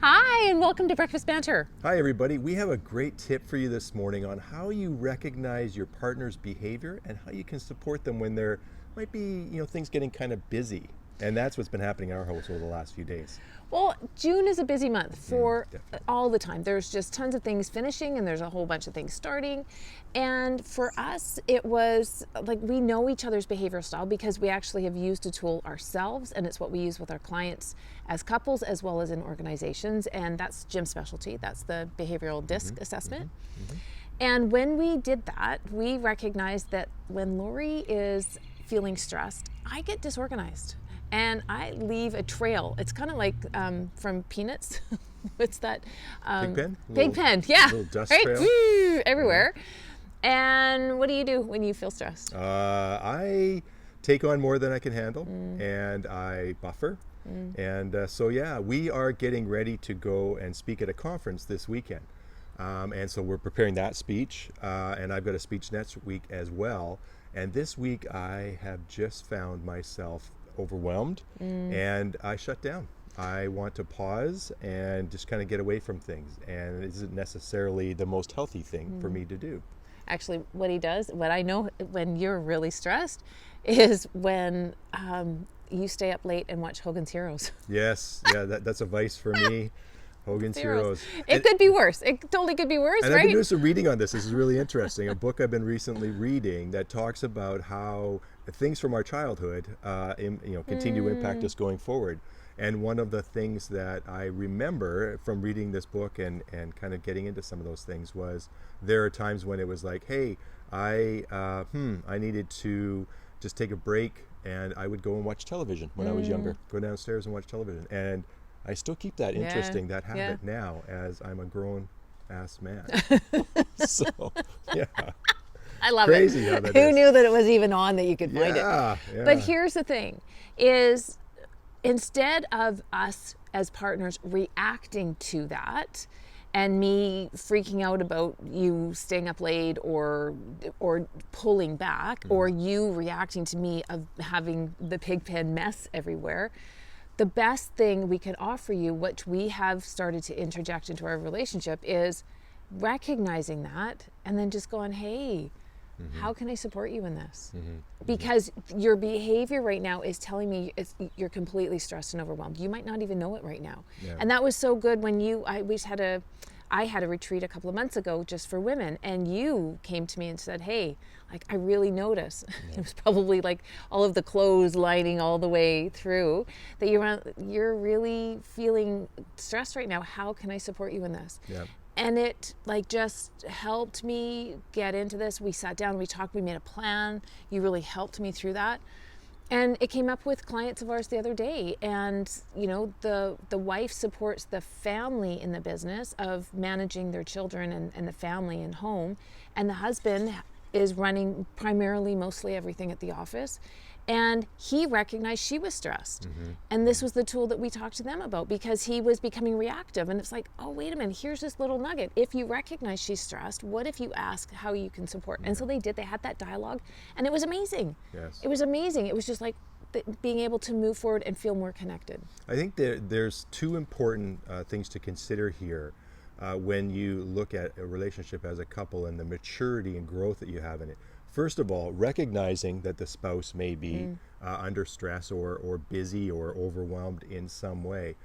Hi, and welcome to Breakfast Banter. Hi everybody, we have a great tip for you this morning on how you recognize your partner's behavior and how you can support them when there might be, things getting kind of busy. And that's what's been happening in our household the last few days. Well, June is a busy month for Definitely. all the time. There's just tons of things finishing and there's a whole bunch of things starting. And for us, it was like we know each other's behavioral style because we actually have used a tool ourselves, and it's what we use with our clients as couples as well as in organizations. And that's Jim's specialty. That's the behavioral DISC assessment. And when we did that, we recognized that when Laurie is feeling stressed, I get disorganized. And I leave a trail. It's kind of like from Peanuts. What's that? PigPen? PigPen, yeah. Little dust right? trail. Woo, everywhere. And what do you do when you feel stressed? I take on more than I can handle, and I buffer. And we are getting ready to go and speak at a conference this weekend. And so we're preparing that speech, and I've got a speech next week as well. And this week I have just found myself overwhelmed and I shut down. I want to pause and just kind of get away from things, and it isn't necessarily the most healthy thing for me to do. Actually, what he does, what I know when you're really stressed, is when you stay up late and watch Hogan's Heroes. Yes, yeah, that's a vice for me. Hogan's Heroes. It could be worse. It totally could be worse, And right? I've been doing some reading on this. This is really interesting. A book I've been recently reading that talks about how things from our childhood, continue to impact us going forward. And one of the things that I remember from reading this book and kind of getting into some of those things was there are times when it was like, hey, I needed to just take a break, and I would go and watch television when I was younger. Go downstairs and watch television. And I still keep that interesting, that habit now as I'm a grown ass man. So, yeah. I love Crazy it. how that Who is. knew that it was even on that you could find it? Yeah. But here's the thing, is instead of us as partners reacting to that and me freaking out about you staying up late or pulling back, or you reacting to me of having the PigPen mess everywhere, the best thing we can offer you, which we have started to interject into our relationship, is recognizing that and then just going, hey, how can I support you in this? Because your behavior right now is telling me you're completely stressed and overwhelmed. You might not even know it right now. Yeah. And that was so good when I had a retreat a couple of months ago just for women, and you came to me and said, hey, like, I really notice, it was probably like all of the clothes lining all the way through, that you're really feeling stressed right now. How can I support you in this? Yeah. And it just helped me get into this. We sat down, we talked, we made a plan. You really helped me through that. And it came up with clients of ours the other day. And, the wife supports the family in the business of managing their children and the family and home. And the husband is running primarily mostly everything at the office. And he recognized she was stressed. And this was the tool that we talked to them about, because he was becoming reactive. And it's like, oh, wait a minute, here's this little nugget. If you recognize she's stressed, what if you ask how you can support? And so they did. They had that dialogue, and it was amazing. Yes. It was amazing. It was just like being able to move forward and feel more connected. I think there's two important things to consider here when you look at a relationship as a couple and the maturity and growth that you have in it. First of all, recognizing that the spouse may be under stress or busy or overwhelmed in some way.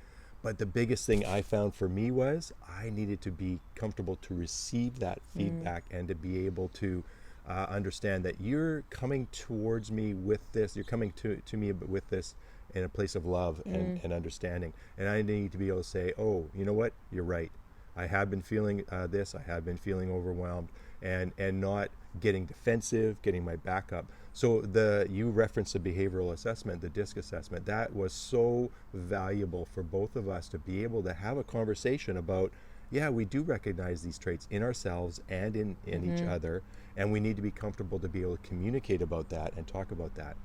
But the biggest thing I found for me was I needed to be comfortable to receive that feedback and to be able to understand that you're coming towards me with this, you're coming to me with this in a place of love and understanding. And I need to be able to say, oh, you know what, you're right. I have been feeling this, I have been feeling overwhelmed, and not getting defensive, getting my back up. So you referenced the behavioral assessment, the DISC assessment. That was so valuable for both of us to be able to have a conversation about, yeah, we do recognize these traits in ourselves and in each other, and we need to be comfortable to be able to communicate about that and talk about that.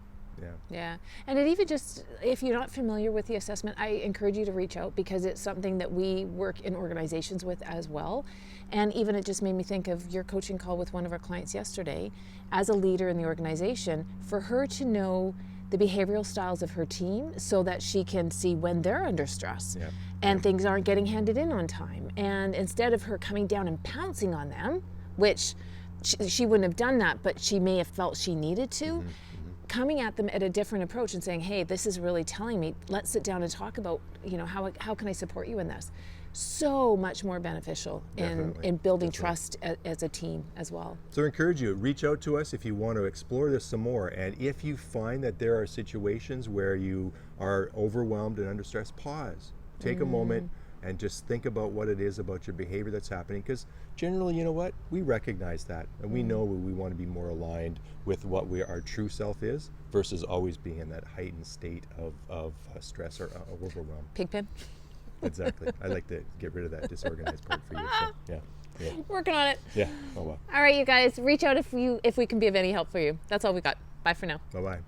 Yeah. And it even just, if you're not familiar with the assessment, I encourage you to reach out, because it's something that we work in organizations with as well. And even it just made me think of your coaching call with one of our clients yesterday. As a leader in the organization, for her to know the behavioral styles of her team so that she can see when they're under stress Yeah. and things aren't getting handed in on time. And instead of her coming down and pouncing on them, which she wouldn't have done that, but she may have felt she needed to, coming at them at a different approach and saying, hey, this is really telling me, let's sit down and talk about, how can I support you in this? So much more beneficial in building trust as a team as well. So I encourage you, reach out to us if you want to explore this some more. And if you find that there are situations where you are overwhelmed and under stress, pause. Take a moment and just think about what it is about your behavior that's happening. Because generally, you know what? We recognize that. And we know we want to be more aligned with what our true self is versus always being in that heightened state of stress or overwhelm. PigPen. Exactly. I like to get rid of that disorganized part for you. So, yeah. Working on it. Yeah. Oh, well. All right, you guys, reach out if we can be of any help for you. That's all we got. Bye for now. Bye-bye.